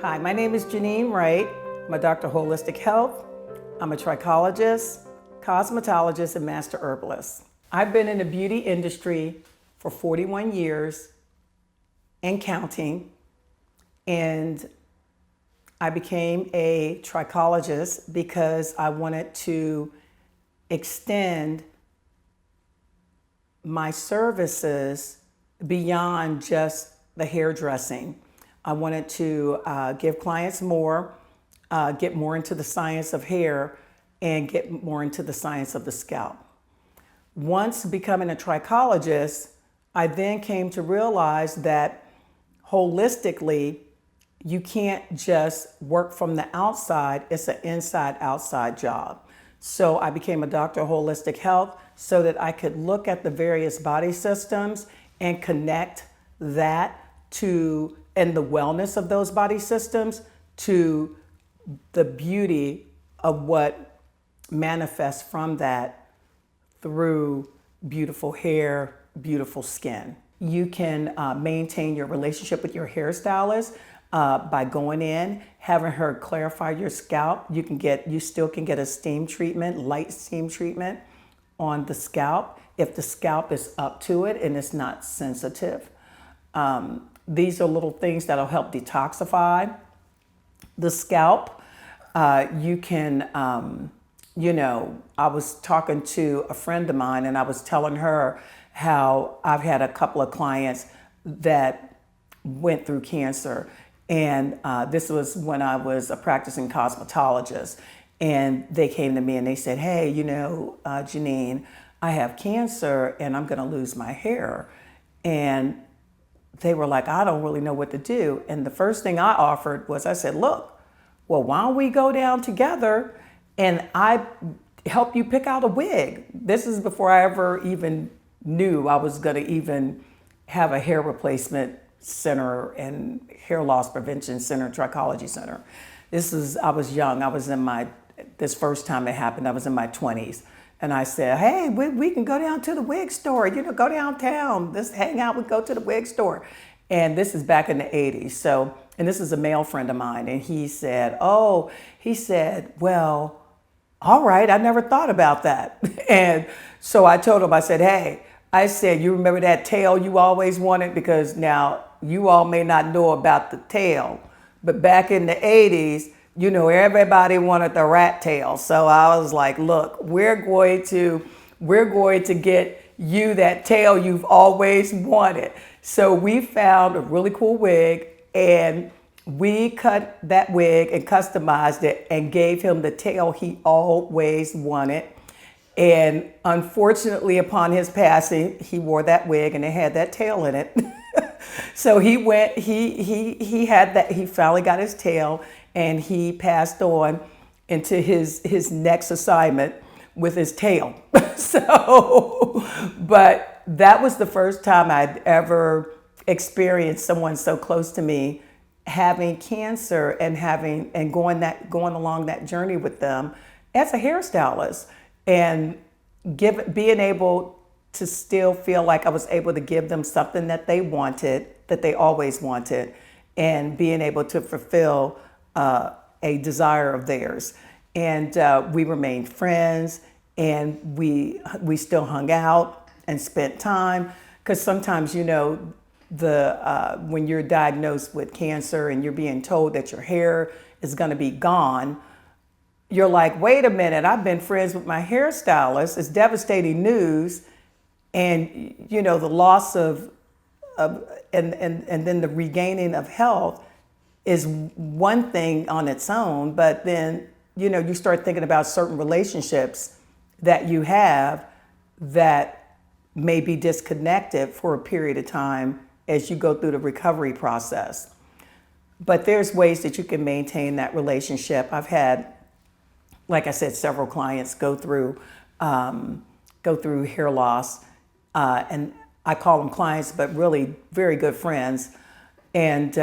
Hi, my name is Janine Wright. I'm a doctor of holistic health. I'm a trichologist, cosmetologist, and master herbalist. I've been in the beauty industry for 41 years and counting, and I became a trichologist because I wanted to extend my services beyond just the hairdressing. I wanted to give clients more, get more into the science of hair, and get more into the science of the scalp. Once becoming a trichologist, I then came to realize that holistically, you can't just work from the outside, it's an inside-outside job. So I became a doctor of holistic health so that I could look at the various body systems and connect that to, and the wellness of those body systems to the beauty of what manifests from that through beautiful hair, beautiful skin. You can maintain your relationship with your hairstylist by going in, having her clarify your scalp. You still can get a steam treatment, light steam treatment on the scalp if the scalp is up to it and it's not sensitive. These are little things that'll help detoxify the scalp. You can, I was talking to a friend of mine and I was telling her how I've had a couple of clients that went through cancer. And this was when I was a practicing cosmetologist. And they came to me and they said, hey, Janine, I have cancer and I'm gonna lose my hair. And they were like, I don't really know what to do. And the first thing I offered was, I said, look, well, why don't we go down together and I help you pick out a wig. This is before I ever even knew I was gonna even have a hair replacement center and hair loss prevention center, trichology center. I was young. I was this first time it happened, I was in my 20s. And I said, hey, we can go down to the wig store, go downtown, let's hang out, we go to the wig store. And this is back in the 80s. So, and this is a male friend of mine. And he said, well, all right, I never thought about that. And so I told him, I said, you remember that tail you always wanted? Because now you all may not know about the tail, but back in the 80s, everybody wanted the rat tail. So I was like, look, we're going to get you that tail you've always wanted. So we found a really cool wig and we cut that wig and customized it and gave him the tail he always wanted. And unfortunately, upon his passing, he wore that wig and it had that tail in it. So he finally got his tail and he passed on into his next assignment with his tail. But that was the first time I'd ever experienced someone so close to me having cancer and going along that journey with them as a hairstylist. And being able to still feel like I was able to give them something that they wanted, that they always wanted, and being able to fulfill a desire of theirs. And we remained friends, and we still hung out and spent time. Because sometimes, when you're diagnosed with cancer and you're being told that your hair is going to be gone, you're like, wait a minute, I've been friends with my hairstylist. It's devastating news. And, the loss and then the regaining of health is one thing on its own. But then, you start thinking about certain relationships that you have that may be disconnected for a period of time as you go through the recovery process. But there's ways that you can maintain that relationship. I've had, like I said, several clients go through hair loss, and I call them clients, but really very good friends. And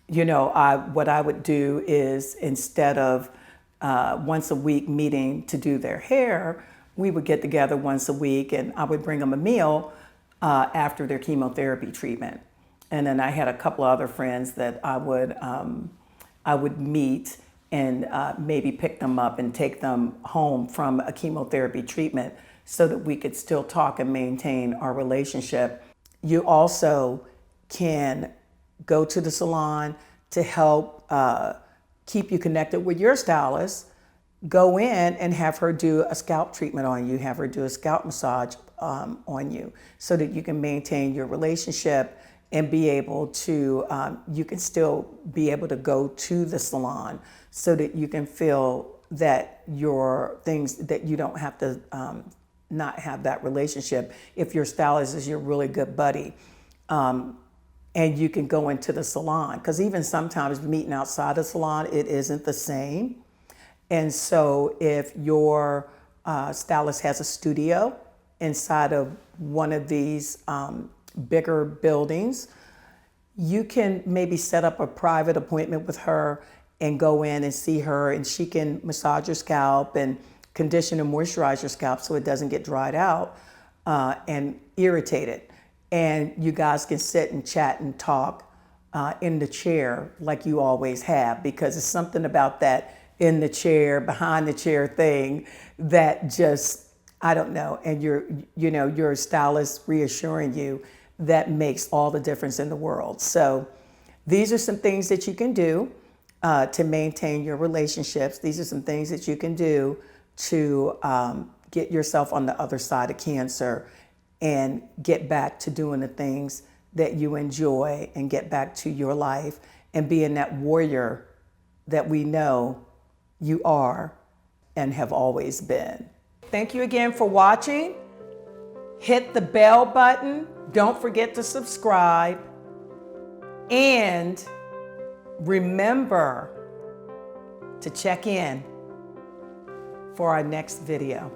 what I would do is, instead of once a week meeting to do their hair, we would get together once a week, and I would bring them a meal after their chemotherapy treatment. And then I had a couple of other friends that I would I would meet and maybe pick them up and take them home from a chemotherapy treatment so that we could still talk and maintain our relationship. You also can go to the salon to help keep you connected with your stylist. Go in and have her do a scalp treatment on you, have her do a scalp massage on you so that you can maintain your relationship and be able to, you can still be able to go to the salon so that you can feel that your things, that you don't have to not have that relationship if your stylist is your really good buddy. And you can go into the salon, because even sometimes meeting outside the salon, it isn't the same. And so if your stylist has a studio inside of one of these bigger buildings, you can maybe set up a private appointment with her and go in and see her, and she can massage your scalp and condition and moisturize your scalp so it doesn't get dried out and irritated. And you guys can sit and chat and talk in the chair like you always have, because it's something about that in the chair, behind the chair thing that just, I don't know, and your stylist reassuring you, that makes all the difference in the world. So these are some things that you can do to maintain your relationships. These are some things that you can do to get yourself on the other side of cancer and get back to doing the things that you enjoy and get back to your life and being that warrior that we know you are and have always been. Thank you again for watching. Hit the bell button. Don't forget to subscribe. And remember to check in for our next video.